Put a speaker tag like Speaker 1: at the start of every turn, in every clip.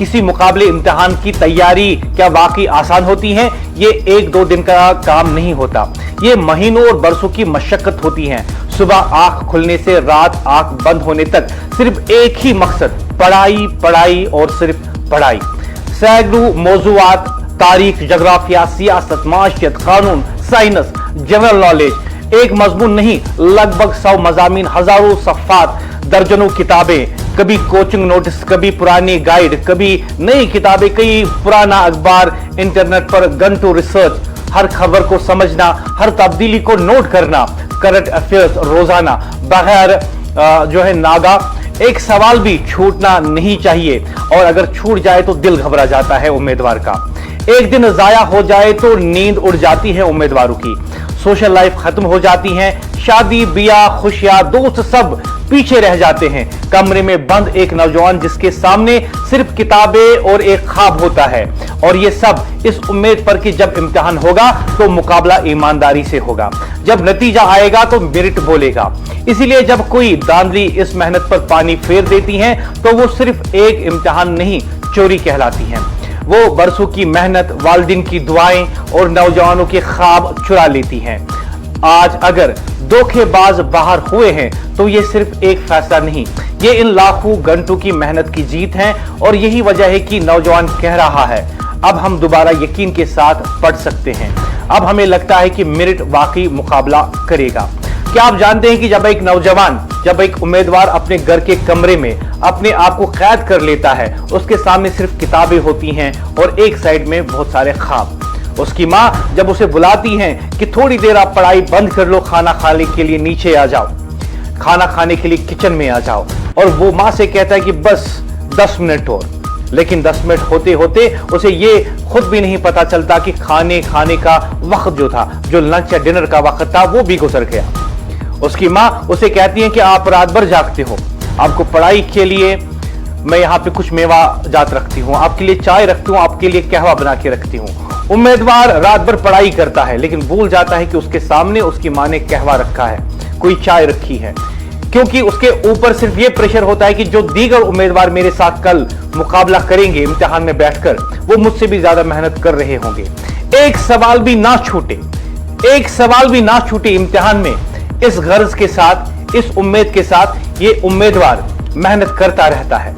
Speaker 1: किसी मुकाबले इम्तिहान की तैयारी क्या वाकई आसान होती है? ये एक दो दिन का काम नहीं होता, ये महीनों और बरसों की मशक्कत होती है। सुबह आंख खुलने से रात आंख बंद होने तक सिर्फ एक ही मकसद, पढ़ाई पढ़ाई और सिर्फ पढ़ाई। सैकड़ों मौजूआत, तारीख, जोग्राफिया, सियासत, माशियत, कानून, साइंस, जनरल नॉलेज, एक मजमून नहीं, लगभग 100 मजामीन, हजारों सफ़ात, दर्जनों किताबें, कभी कोचिंग नोटिस, कभी पुरानी गाइड, कभी नई किताबें, कई पुराना अखबार, इंटरनेट पर घंटों रिसर्च, हर खबर को समझना, हर तब्दीली को नोट करना, करंट अफेयर्स रोजाना बगैर नागा। एक सवाल भी छूटना नहीं चाहिए, और अगर छूट जाए तो दिल घबरा जाता है उम्मीदवार का। एक दिन जाया हो जाए तो नींद उड़ जाती है उम्मीदवारों की, सोशल लाइफ खत्म हो जाती है, शादी, बियाह, खुशियां, दोस्त सब पीछे रह जाते हैं। कमरे में बंद एक नौजवान जिसके सामने सिर्फ किताबें और एक ख्वाब होता है, और ये सब इस उम्मीद पर कि जब इम्तिहान होगा तो मुकाबला ईमानदारी से होगा, जब नतीजा आएगा तो मेरिट बोलेगा। इसीलिए जब कोई धांधली इस मेहनत पर पानी फेर देती है तो वो सिर्फ एक इम्तिहान नहीं, चोरी कहलाती है। वो बरसों की मेहनत, वालिदैन की दुआएं और नौजवानों के ख्वाब चुरा लेती हैं। आज अगर धोखेबाज बाहर हुए हैं तो ये सिर्फ एक फैसला नहीं, ये इन लाखों घंटों की मेहनत की जीत है, और यही वजह है कि नौजवान कह रहा है, अब हम दोबारा यकीन के साथ पढ़ सकते हैं। अब हमें लगता है कि मेरिट वाकई मुकाबला करेगा। क्या आप जानते हैं कि जब एक नौजवान, जब एक उम्मीदवार अपने घर के कमरे में अपने आप को कैद कर लेता है, उसके सामने सिर्फ किताबें होती हैं और एक साइड में बहुत सारे ख्वाब। उसकी माँ जब उसे बुलाती हैं कि थोड़ी देर आप पढ़ाई बंद कर लो, खाना खाने के लिए नीचे आ जाओ, खाना खाने के लिए किचन में आ जाओ, और वो माँ से कहता है कि बस 10 मिनट और। लेकिन 10 मिनट होते होते उसे ये खुद भी नहीं पता चलता कि खाने का वक्त जो था, जो लंच या डिनर का वक्त था, वो भी गुजर गया। उसकी माँ उसे कहती है कि आप रात भर जागते हो, आपको पढ़ाई के लिए मैं यहाँ पे कुछ मेवा जात रखती हूँ, आपके लिए चाय रखती हूँ, आपके लिए कहवा बना के रखती हूँ। उम्मीदवार रात भर पढ़ाई करता है लेकिन भूल जाता है कि उसके सामने उसकी माँ ने कहवा रखा है, कोई चाय रखी है, क्योंकि उसके ऊपर सिर्फ ये प्रेशर होता है कि जो दीगर उम्मीदवार मेरे साथ कल मुकाबला करेंगे इम्तिहान में बैठकर, वो मुझसे भी ज्यादा मेहनत कर रहे होंगे। एक सवाल भी ना छूटे, एक सवाल भी ना छूटे इम्तिहान में, इस गर्ज के साथ, इस उम्मीद के साथ ये उम्मीदवार मेहनत करता रहता है।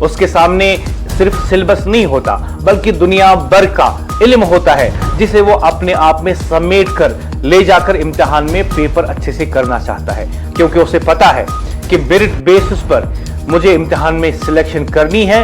Speaker 1: उसके सामने सिर्फ सिलेबस नहीं होता, बल्कि दुनिया भर का इल्म होता है, जिसे वो अपने आप में समेट कर ले जाकर इम्तिहान में पेपर अच्छे से करना चाहता है, क्योंकि उसे पता है कि मेरिट बेसिस पर मुझे इम्तिहान में सिलेक्शन करनी है।